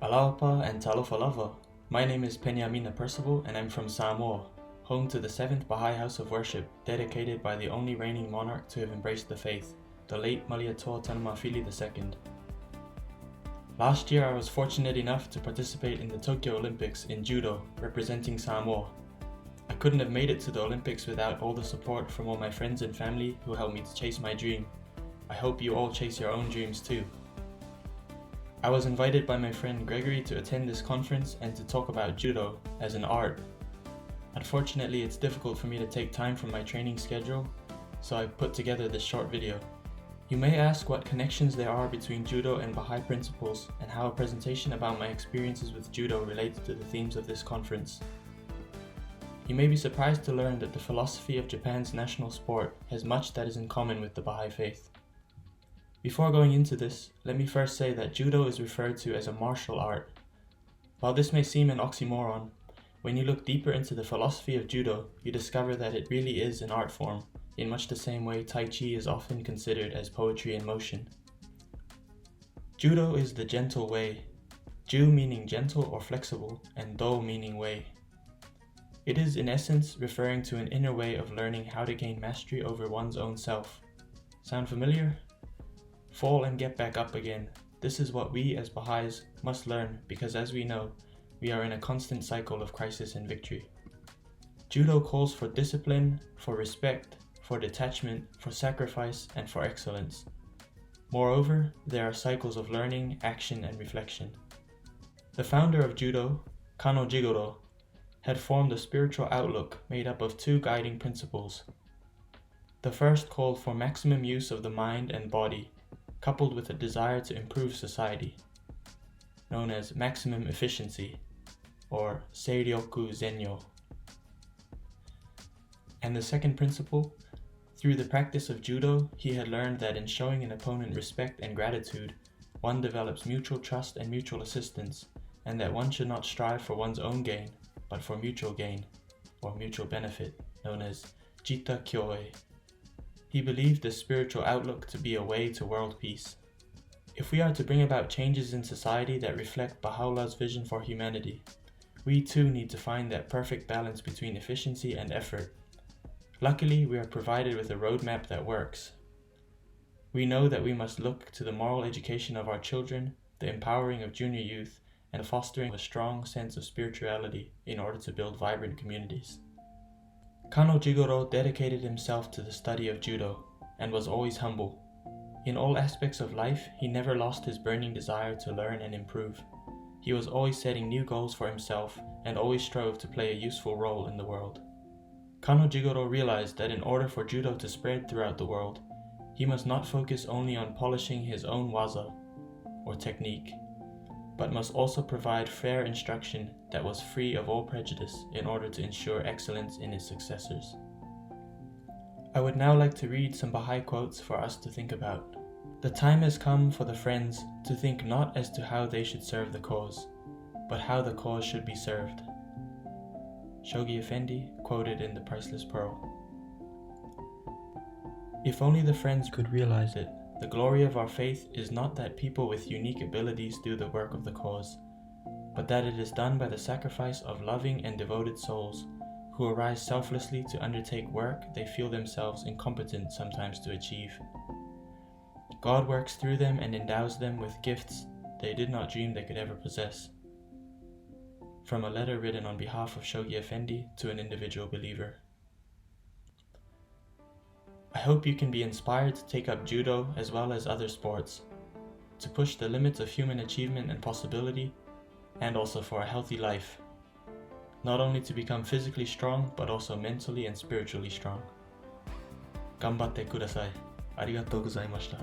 Alaopa and Talofalava. My name is Penyamina Percival and I'm from Samoa, home to the 7th Baha'i House of Worship, dedicated by the only reigning monarch to have embraced the faith, the late Malietoa Tanumafili II. Last year I was fortunate enough to participate in the Tokyo Olympics in Judo, representing Samoa. I couldn't have made it to the Olympics without all the support from all my friends and family who helped me to chase my dream. I hope you all chase your own dreams too. I was invited by my friend Gregory to attend this conference and to talk about Judo as an art. Unfortunately, it's difficult for me to take time from my training schedule, so I put together this short video. You may ask what connections there are between Judo and Baha'i principles and how a presentation about my experiences with Judo relates to the themes of this conference. You may be surprised to learn that the philosophy of Japan's national sport has much that is in common with the Baha'i faith. Before going into this, let me first say that Judo is referred to as a martial art. While this may seem an oxymoron, when you look deeper into the philosophy of Judo, you discover that it really is an art form, in much the same way Tai Chi is often considered as poetry in motion. Judo is the gentle way, Ju meaning gentle or flexible, and Do meaning way. It is in essence referring to an inner way of learning how to gain mastery over one's own self. Sound familiar? Fall and get back up again. This is what we as Baha'is must learn because, as we know, we are in a constant cycle of crisis and victory. Judo calls for discipline, for respect, for detachment, for sacrifice, and for excellence. Moreover, there are cycles of learning, action, and reflection. The founder of Judo, Kano Jigoro, had formed a spiritual outlook made up of two guiding principles. The first called for maximum use of the mind and body, coupled with a desire to improve society, known as maximum efficiency, or Seiryoku Zenyo. And the second principle, through the practice of Judo, he had learned that in showing an opponent respect and gratitude, one develops mutual trust and mutual assistance, and that one should not strive for one's own gain, but for mutual gain, or mutual benefit, known as Jita Kyoe. He believed this spiritual outlook to be a way to world peace. If we are to bring about changes in society that reflect Baha'u'llah's vision for humanity, we too need to find that perfect balance between efficiency and effort. Luckily, we are provided with a roadmap that works. We know that we must look to the moral education of our children, the empowering of junior youth, and fostering a strong sense of spirituality in order to build vibrant communities. Kano Jigoro dedicated himself to the study of Judo and was always humble. In all aspects of life, he never lost his burning desire to learn and improve. He was always setting new goals for himself and always strove to play a useful role in the world. Kano Jigoro realized that in order for Judo to spread throughout the world, he must not focus only on polishing his own waza, or technique, but must also provide fair instruction that was free of all prejudice in order to ensure excellence in his successors. I would now like to read some Baha'i quotes for us to think about. The time has come for the friends to think not as to how they should serve the cause, but how the cause should be served. Shoghi Effendi, quoted in The Priceless Pearl. If only the friends could realize it, the glory of our faith is not that people with unique abilities do the work of the cause, but that it is done by the sacrifice of loving and devoted souls who arise selflessly to undertake work they feel themselves incompetent sometimes to achieve. God works through them and endows them with gifts they did not dream they could ever possess. From a letter written on behalf of Shoghi Effendi to an individual believer. I hope you can be inspired to take up Judo as well as other sports, to push the limits of human achievement and possibility, and also for a healthy life. Not only to become physically strong, but also mentally and spiritually strong. 頑張ってください。ありがとうございました。